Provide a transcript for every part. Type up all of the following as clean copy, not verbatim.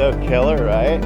So killer, right?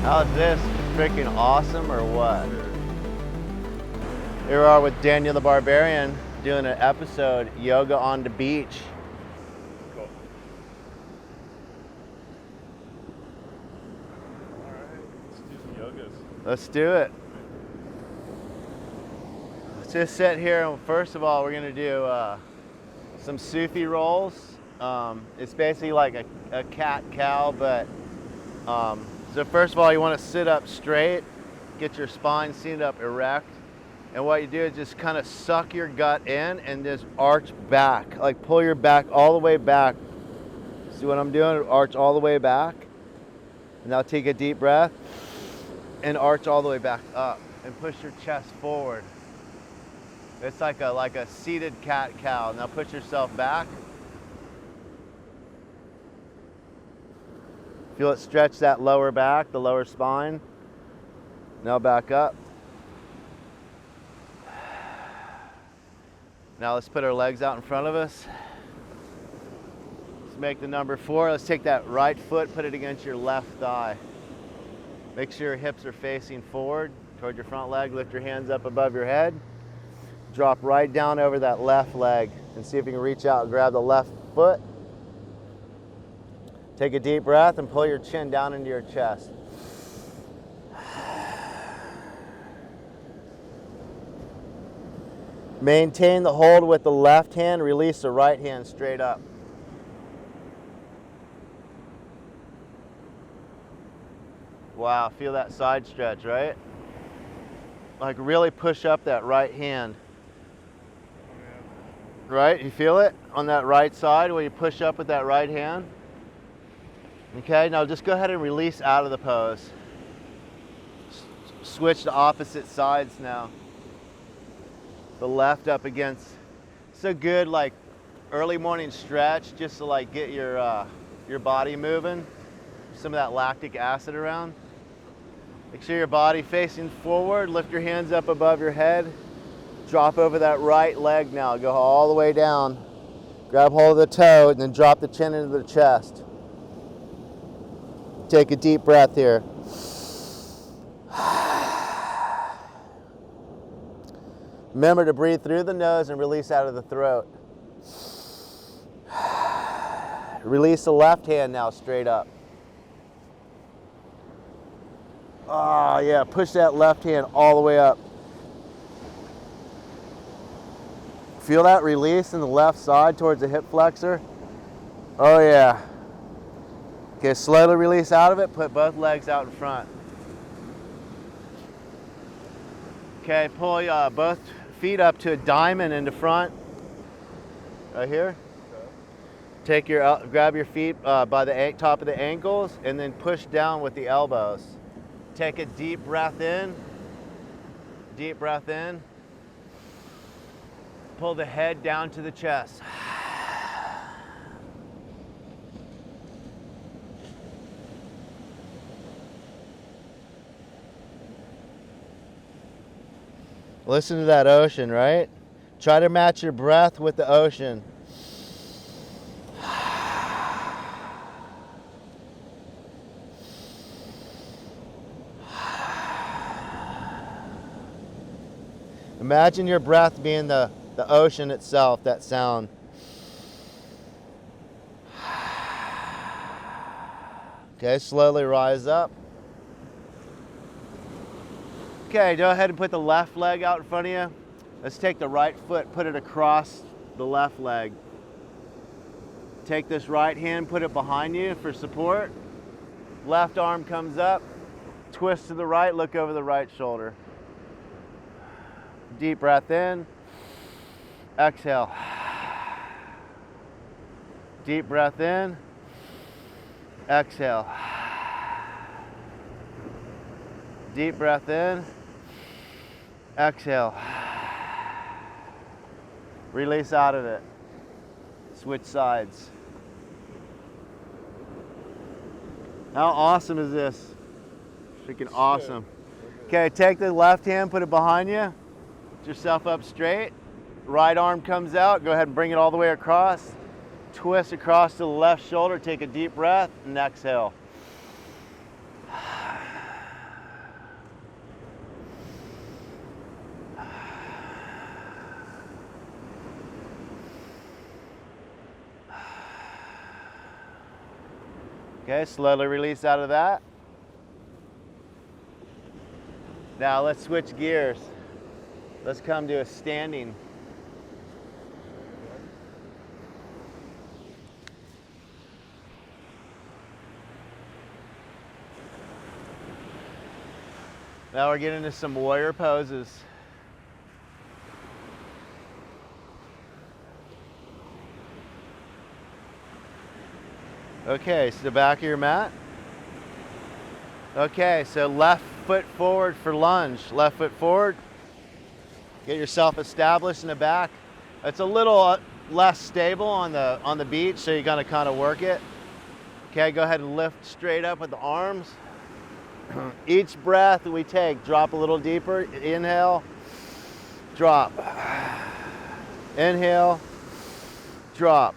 How's this? Freaking awesome or what? Here we are with Daniel the Barbarian doing an episode, Yoga on the Beach. Cool. Alright, let's do some yogas. Let's do it. Let's just sit here and first of all we're gonna do some Sufi rolls. It's basically like a cat-cow, but so first of all, you want to sit up straight, get your spine seated up erect, and what you do is just kind of suck your gut in and just arch back, like pull your back all the way back. See what I'm doing? Arch all the way back. And now take a deep breath and arch all the way back up and push your chest forward. It's like a seated cat-cow. Now push yourself back. Feel it stretch that lower back, the lower spine. Now back up. Now let's put our legs out in front of us. Let's make the number 4. Let's take that right foot, put it against your left thigh. Make sure your hips are facing forward toward your front leg. Lift your hands up above your head. Drop right down over that left leg and see if you can reach out and grab the left foot. Take a deep breath and pull your chin down into your chest. Maintain the hold with the left hand, release the right hand straight up. Wow, feel that side stretch, right? Like really push up that right hand. Right, you feel it on that right side where you push up with that right hand? Okay, now just go ahead and release out of the pose. Switch to opposite sides now. The left up against. It's a good like early morning stretch just to like get your body moving. Some of that lactic acid around. Make sure your body facing forward. Lift your hands up above your head. Drop over that right leg now. Go all the way down. Grab hold of the toe and then drop the chin into the chest. Take a deep breath here. Remember to breathe through the nose and release out of the throat. Release the left hand now straight up. Oh yeah, push that left hand all the way up. Feel that release in the left side towards the hip flexor? Oh yeah. Okay, slowly release out of it, put both legs out in front. Okay, pull both feet up to a diamond in the front. Right here. Take your, grab your feet by the top of the ankles and then push down with the elbows. Take a deep breath in. Deep breath in. Pull the head down to the chest. Listen to that ocean, right? Try to match your breath with the ocean. Imagine your breath being the ocean itself, that sound. Okay, slowly rise up. Okay, go ahead and put the left leg out in front of you. Let's take the right foot, put it across the left leg. Take this right hand, put it behind you for support. Left arm comes up, twist to the right, look over the right shoulder. Deep breath in, exhale. Deep breath in, exhale. Deep breath in, exhale. Release out of it. Switch sides. How awesome is this? Freaking awesome. Okay, take the left hand, put it behind you. Get yourself up straight. Right arm comes out. Go ahead and bring it all the way across. Twist across to the left shoulder. Take a deep breath and exhale. Okay, slowly release out of that. Now let's switch gears. Let's come to a standing. Now we're getting into some warrior poses. Okay, so the back of your mat. Okay, so left foot forward for lunge. Left foot forward. Get yourself established in the back. It's a little less stable on the beach, so you're gonna kind of work it. Okay, go ahead and lift straight up with the arms. Each breath we take, drop a little deeper. Inhale, drop. Inhale, drop.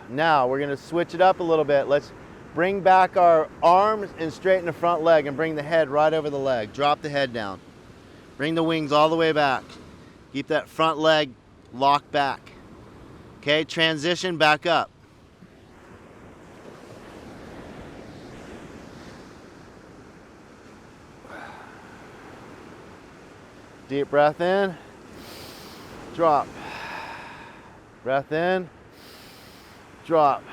Now we're gonna switch it up a little bit. Let's bring back our arms and straighten the front leg and bring the head right over the leg. Drop the head down. Bring the wings all the way back. Keep that front leg locked back. Okay, transition back up. Deep breath in, drop. Breath in, drop.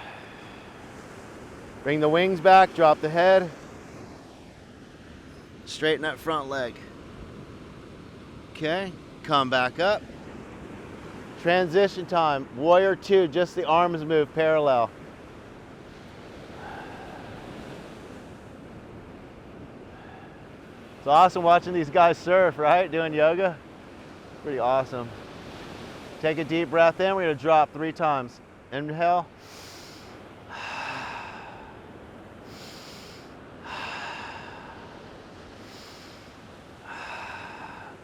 Bring the wings back, drop the head. Straighten that front leg. Okay, come back up. Transition time, warrior two, just the arms move parallel. It's awesome watching these guys surf, right? Doing yoga. Pretty awesome. Take a deep breath in. We're gonna drop 3 times. Inhale.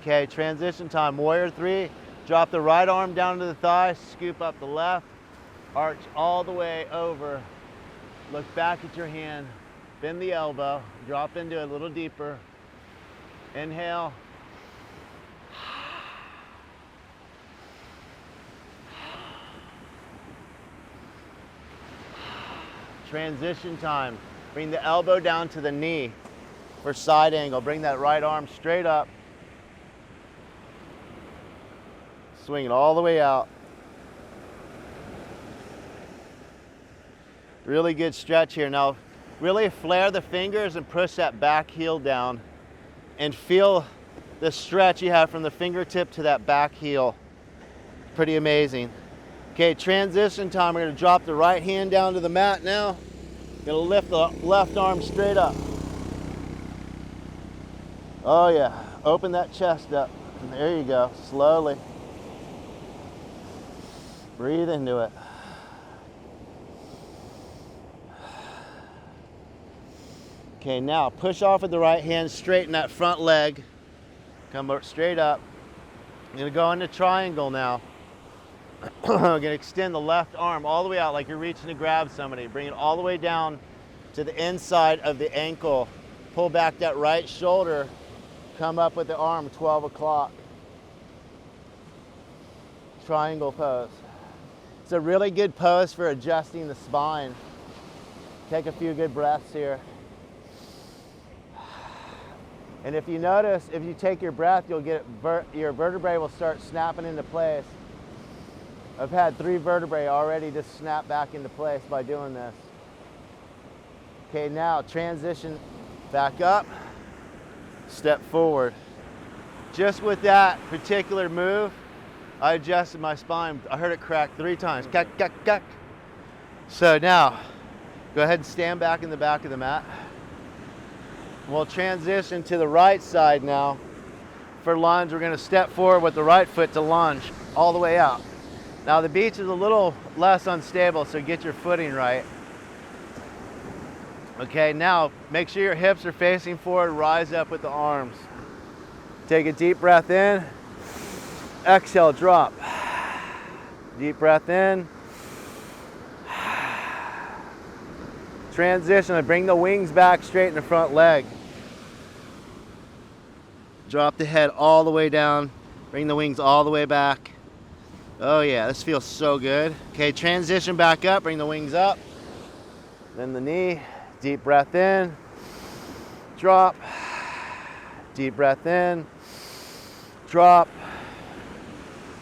Okay, transition time. Warrior 3. Drop the right arm down to the thigh. Scoop up the left. Arch all the way over. Look back at your hand. Bend the elbow. Drop into it a little deeper. Inhale. Transition time. Bring the elbow down to the knee for side angle. Bring that right arm straight up. Swing it all the way out. Really good stretch here. Now, really flare the fingers and push that back heel down and feel the stretch you have from the fingertip to that back heel. Pretty amazing. Okay, transition time. We're gonna drop the right hand down to the mat now. Gonna lift the left arm straight up. Oh yeah, open that chest up. There you go, slowly. Breathe into it. Okay, now push off with the right hand, straighten that front leg. Come straight up. I'm gonna go into triangle now. I'm gonna extend the left arm all the way out like you're reaching to grab somebody. Bring it all the way down to the inside of the ankle. Pull back that right shoulder. Come up with the arm, 12 o'clock. Triangle pose. It's a really good pose for adjusting the spine. Take a few good breaths here. And if you notice, if you take your breath, you'll get your vertebrae will start snapping into place. I've had 3 vertebrae already just snap back into place by doing this. Okay, now transition back up, step forward. Just with that particular move, I adjusted my spine. I heard it crack 3 times. Kack, kack, kack. So now, go ahead and stand back in the back of the mat. We'll transition to the right side now. For lunge, we're gonna step forward with the right foot to lunge all the way out. Now the beach is a little less unstable, so get your footing right. Okay, now make sure your hips are facing forward, rise up with the arms. Take a deep breath in, exhale, drop. Deep breath in. Transition, and bring the wings back, straighten the front leg. Drop the head all the way down, bring the wings all the way back. Oh yeah, this feels so good. Okay, transition back up, bring the wings up. Then the knee, deep breath in, drop. Deep breath in, drop.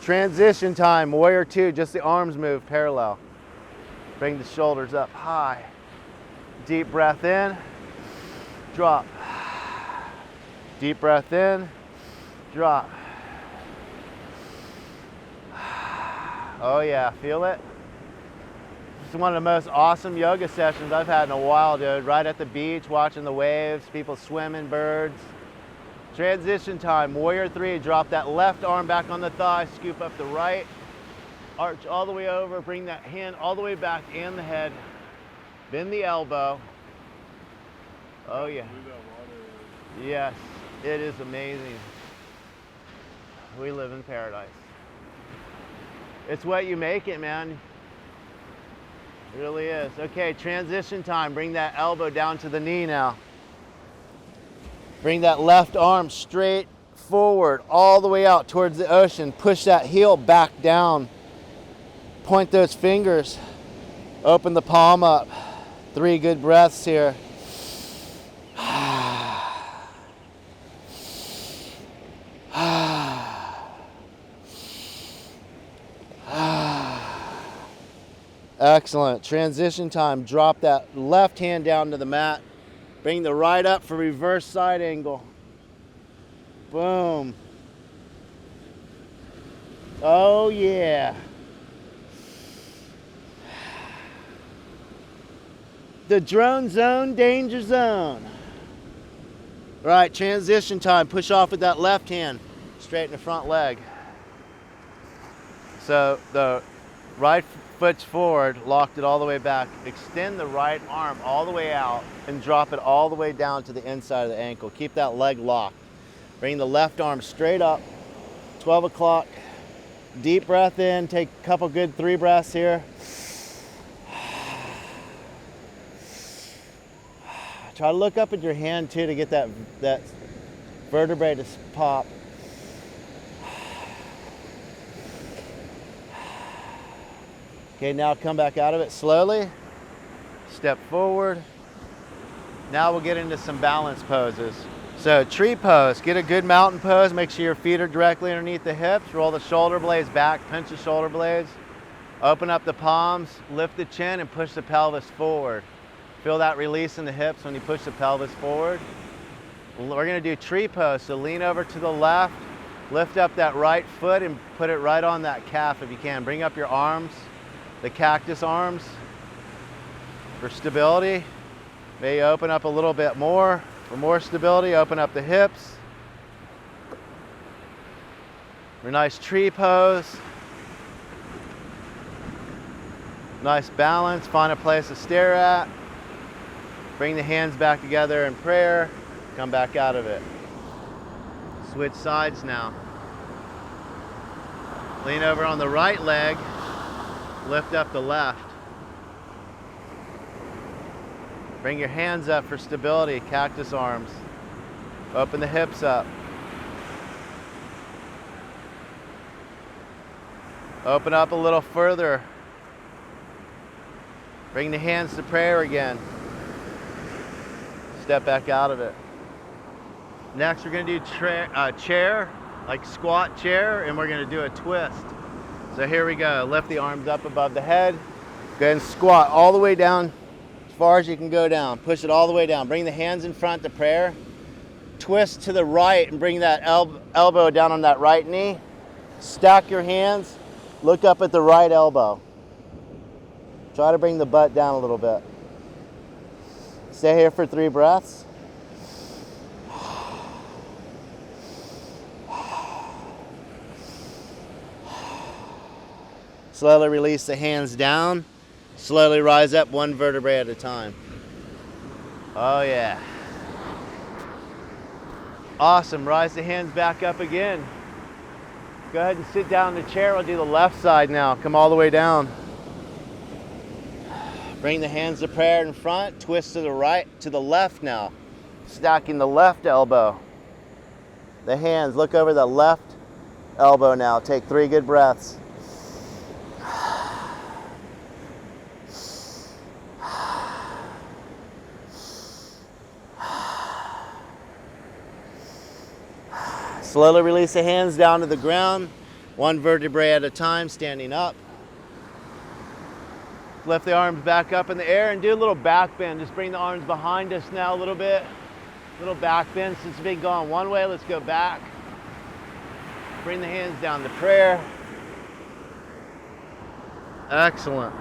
Transition time, warrior 2, just the arms move parallel. Bring the shoulders up high. Deep breath in, drop. Deep breath in, drop. Oh yeah, feel it? This is one of the most awesome yoga sessions I've had in a while, dude. Right at the beach, watching the waves, people swimming, birds. Transition time, warrior 3, drop that left arm back on the thigh, scoop up the right, arch all the way over, bring that hand all the way back and the head, bend the elbow. Oh yeah. Yes, it is amazing. We live in paradise. It's what you make it, man. It really is. Okay, transition time. Bring that elbow down to the knee now. Bring that left arm straight forward, all the way out towards the ocean. Push that heel back down. Point those fingers. Open the palm up. 3 good breaths here. Excellent. Transition time. Drop that left hand down to the mat. Bring the right up for reverse side angle. Boom. Oh yeah. The drone zone, danger zone. All right, transition time. Push off with that left hand. Straighten the front leg. So the right foot's forward, locked it all the way back. Extend the right arm all the way out and drop it all the way down to the inside of the ankle. Keep that leg locked. Bring the left arm straight up. 12 o'clock. Deep breath in. Take a couple good 3 breaths here. Try to look up at your hand too to get that vertebrae to pop. Okay, now come back out of it slowly. Step forward. Now we'll get into some balance poses. So tree pose, get a good mountain pose. Make sure your feet are directly underneath the hips. Roll the shoulder blades back, pinch the shoulder blades. Open up the palms, lift the chin and push the pelvis forward. Feel that release in the hips when you push the pelvis forward. We're gonna do tree pose, so lean over to the left, lift up that right foot and put it right on that calf if you can. Bring up your arms, the cactus arms for stability. Maybe open up a little bit more. For more stability, open up the hips. For a nice tree pose. Nice balance, find a place to stare at. Bring the hands back together in prayer. Come back out of it. Switch sides now. Lean over on the right leg, lift up the left. Bring your hands up for stability, cactus arms. Open the hips up. Open up a little further. Bring the hands to prayer again. Step back out of it. Next, we're going to do chair, like squat chair, and we're going to do a twist. So here we go. Lift the arms up above the head. Go ahead and squat all the way down as far as you can go down. Push it all the way down. Bring the hands in front to prayer. Twist to the right and bring that elbow down on that right knee. Stack your hands. Look up at the right elbow. Try to bring the butt down a little bit. Stay here for 3 breaths. Slowly release the hands down. Slowly rise up 1 vertebrae at a time. Oh yeah. Awesome. Rise the hands back up again. Go ahead and sit down in the chair. We'll do the left side now. Come all the way down. Bring the hands to prayer in front. Twist to the right, to the left now. Stacking the left elbow. The hands, look over the left elbow now. Take 3 good breaths. Slowly release the hands down to the ground, 1 vertebrae at a time, standing up. Lift the arms back up in the air and do a little back bend. Just bring the arms behind us now a little bit. Little back bend. Since we've been going one way, let's go back. Bring the hands down to prayer. Excellent.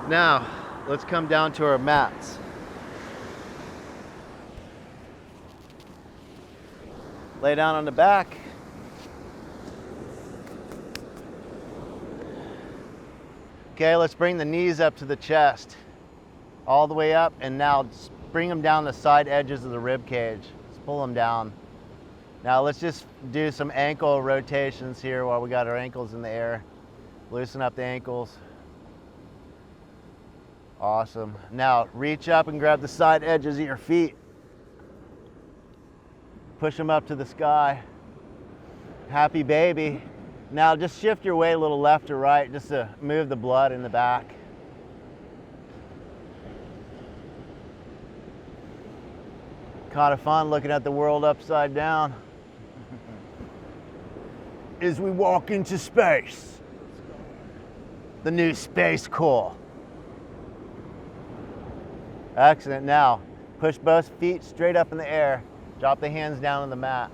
Now, let's come down to our mats. Lay down on the back. Okay, let's bring the knees up to the chest. All the way up, and now just bring them down the side edges of the rib cage. Let's pull them down. Now let's just do some ankle rotations here while we got our ankles in the air. Loosen up the ankles. Awesome. Now reach up and grab the side edges of your feet. Push them up to the sky. Happy baby. Now just shift your weight a little left or right just to move the blood in the back. Kind of fun looking at the world upside down. As we walk into space. The new space core. Excellent. Now push both feet straight up in the air. Drop the hands down on the mat.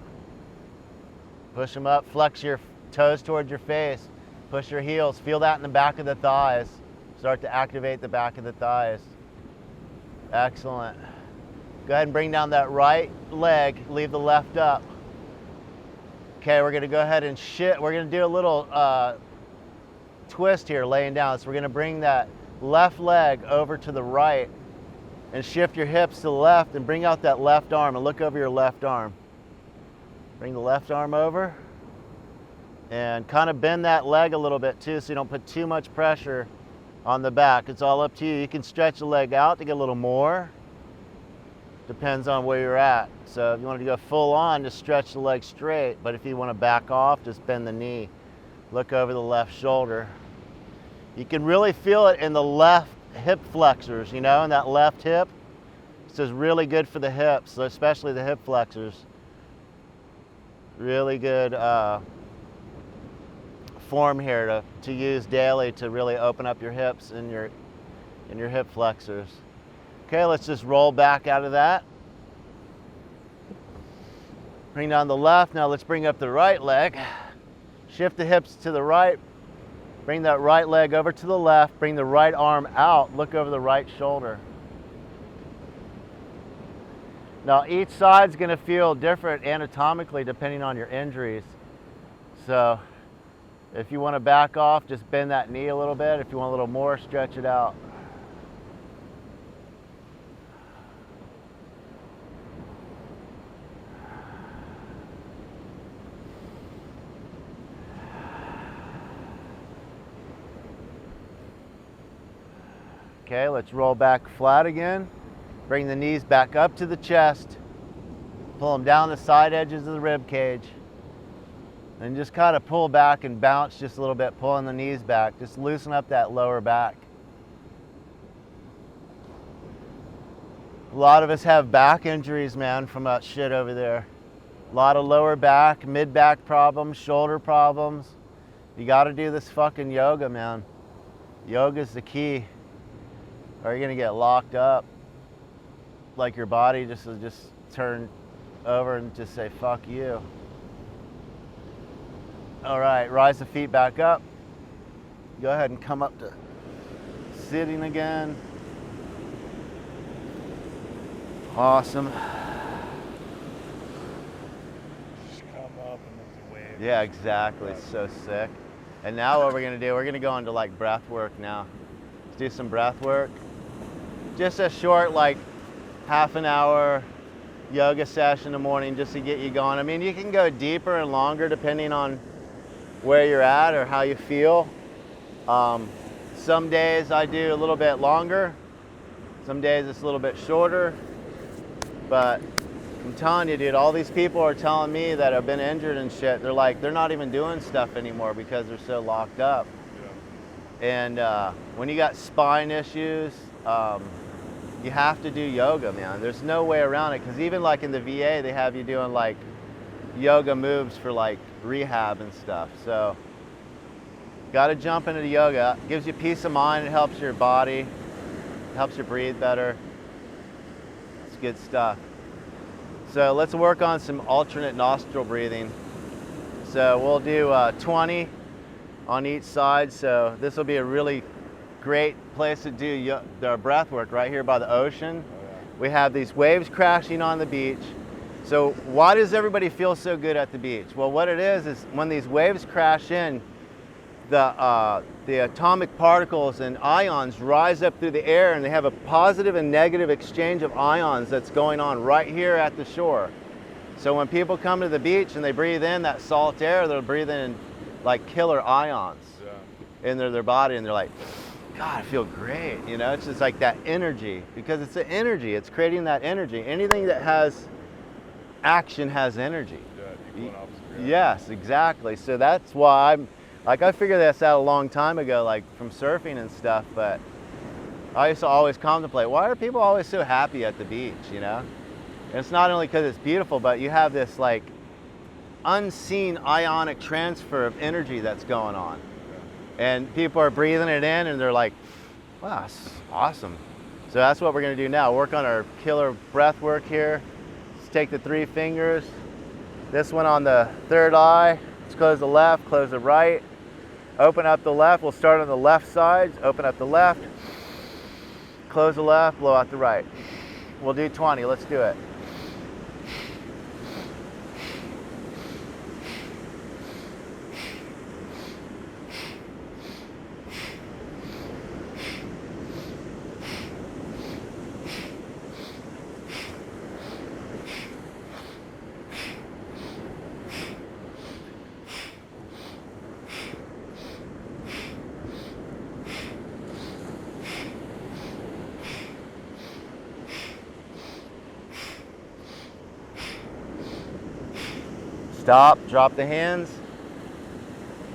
Push them up, flex your toes towards your face. Push your heels, feel that in the back of the thighs. Start to activate the back of the thighs. Excellent. Go ahead and bring down that right leg, leave the left up. Okay, we're gonna go ahead and we're gonna do a little twist here, laying down. So we're gonna bring that left leg over to the right and shift your hips to the left and bring out that left arm and look over your left arm. Bring the left arm over and kind of bend that leg a little bit too so you don't put too much pressure on the back. It's all up to you. You can stretch the leg out to get a little more. Depends on where you're at. So if you want to go full on, just stretch the leg straight. But if you want to back off, just bend the knee. Look over the left shoulder. You can really feel it in the left hip flexors, you know, in that left hip. This is really good for the hips, especially the hip flexors. Really good form here to use daily to really open up your hips and your hip flexors. Okay, let's just roll back out of that. Bring down the left. Now let's bring up the right leg. Shift the hips to the right. Bring that right leg over to the left. Bring the right arm out. Look over the right shoulder. Now each side's going to feel different anatomically depending on your injuries. So if you want to back off, just bend that knee a little bit. If you want a little more, stretch it out. Okay, let's roll back flat again. Bring the knees back up to the chest. Pull them down the side edges of the rib cage. And just kind of pull back and bounce just a little bit, pulling the knees back. Just loosen up that lower back. A lot of us have back injuries, man, from that shit over there. A lot of lower back, mid back problems, shoulder problems. You got to do this fucking yoga, man. Yoga's the key, or you're gonna get locked up. Like your body just will just turn over and just say, fuck you. All right, rise the feet back up. Go ahead and come up to sitting again. Awesome. Just come up and it's a wave. Yeah, exactly. It's so sick. And now what we're gonna do, we're gonna go into like breath work now. Let's do some breath work. Just a short, like half an hour yoga session in the morning just to get you going. I mean, you can go deeper and longer depending on where you're at or how you feel. Some days I do a little bit longer. Some days it's a little bit shorter. But I'm telling you, dude, all these people are telling me that have been injured and shit. They're like, they're not even doing stuff anymore because they're so locked up. Yeah. And when you got spine issues, you have to do yoga, man. There's no way around it, because even like in the VA, they have you doing like yoga moves for like rehab and stuff. So got to jump into the yoga. It gives you peace of mind. It helps your body. It helps you breathe better. It's good stuff. So let's work on some alternate nostril breathing. So we'll do 20 on each side. So this will be a really great place to do our breath work right here by the ocean. We have these waves crashing on the beach. So why does everybody feel so good at the beach? Well, what it is when these waves crash in, the atomic particles and ions rise up through the air, and they have a positive and negative exchange of ions that's going on right here at the shore. So when people come to the beach and they breathe in that salt air, they'll breathe in like killer ions into their body, and they're like, God, I feel great. You know, it's just like that energy, because it's the energy. It's creating that energy. Anything that has action has energy. Yes, exactly. So that's why I figured this out a long time ago, like from surfing and stuff, but I used to always contemplate, why are people always so happy at the beach, you know? And it's not only because it's beautiful, but you have this like unseen ionic transfer of energy that's going on. And people are breathing it in and they're like, wow, that's awesome. So that's what we're gonna do now. Work on our killer breath work here. Let's take the 3 fingers. This one on the third eye. Let's close the left, close the right. Open up the left. We'll start on the left side. Open up the left. Close the left, blow out the right. We'll do 20. Let's do it. Stop, drop the hands.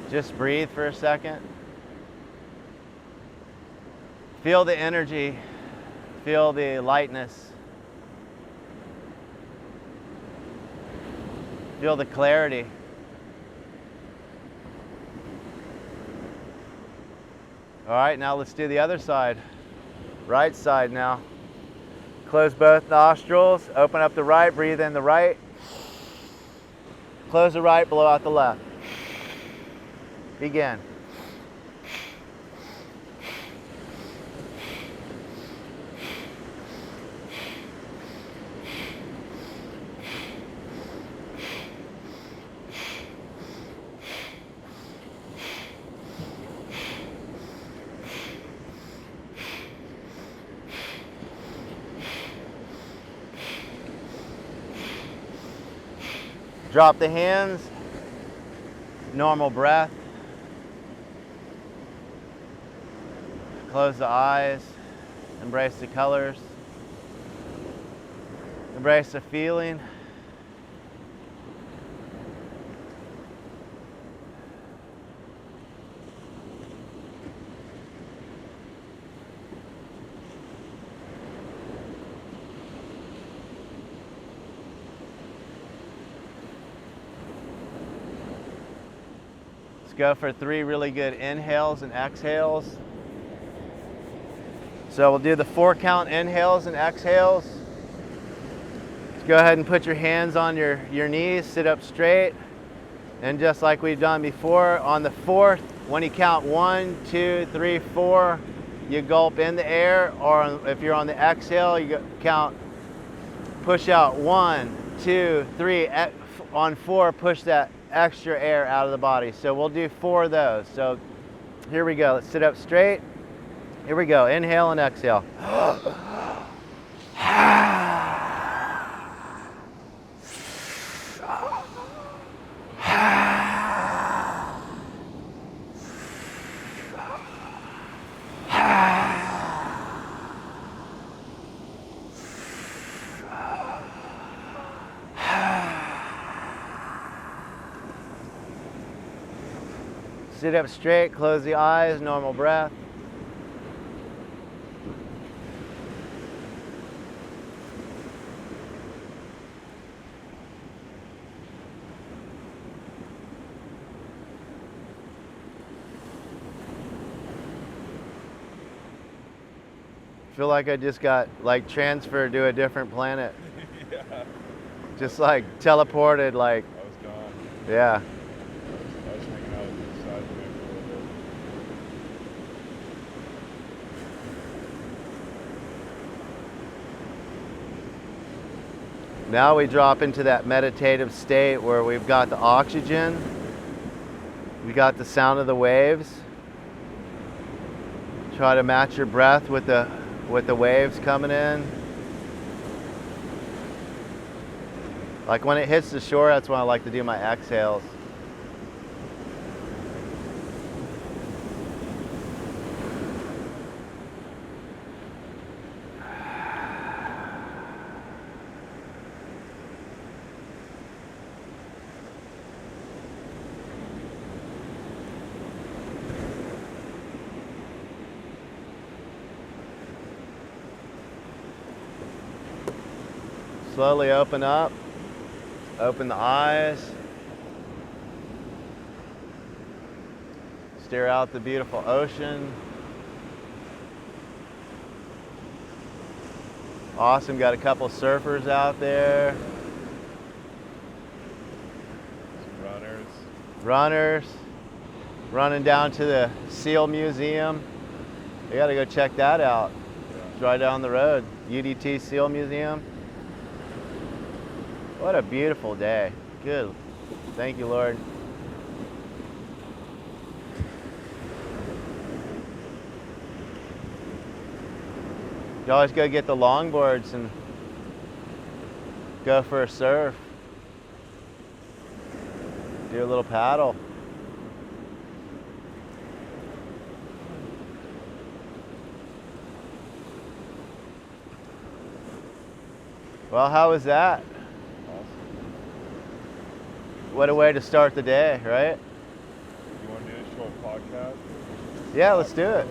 Just breathe for a second. Feel the energy, feel the lightness. Feel the clarity. All right, now let's do the other side. Right side now. Close both nostrils, open up the right, breathe in the right. Close the right, blow out the left. Begin. Drop the hands, normal breath. Close the eyes. Embrace the colors. Embrace the feeling. Let's go for 3 really good inhales and exhales. So we'll do the 4 count inhales and exhales. Go ahead and put your hands on your knees, sit up straight. And just like we've done before, on the 4th, when you count 1, 2, 3, 4, you gulp in the air, or if you're on the exhale, you count, push out 1, 2, 3, on 4, push that extra air out of the body. So we'll do 4 of those. So here we go, let's sit up straight. Here we go, inhale and exhale. Sit up straight, close the eyes, normal breath. Feel like I just got like transferred to a different planet. Yeah. Just like teleported, like. I was gone. Yeah. I was hanging out with this side of me for a little bit. Now we drop into that meditative state where we've got the oxygen, we got the sound of the waves. Try to match your breath with the waves coming in. Like when it hits the shore, that's when I like to do my exhales. Slowly open up, open the eyes, stare out the beautiful ocean. Awesome, got a couple surfers out there. Some Runners, running down to the SEAL Museum. You gotta go check that out. It's right down the road, UDT SEAL Museum. What a beautiful day. Good. Thank you, Lord. You always go get the longboards and go for a surf. Do a little paddle. Well, how was that? What a way to start the day, right? You want to do a short podcast? Yeah, let's do it.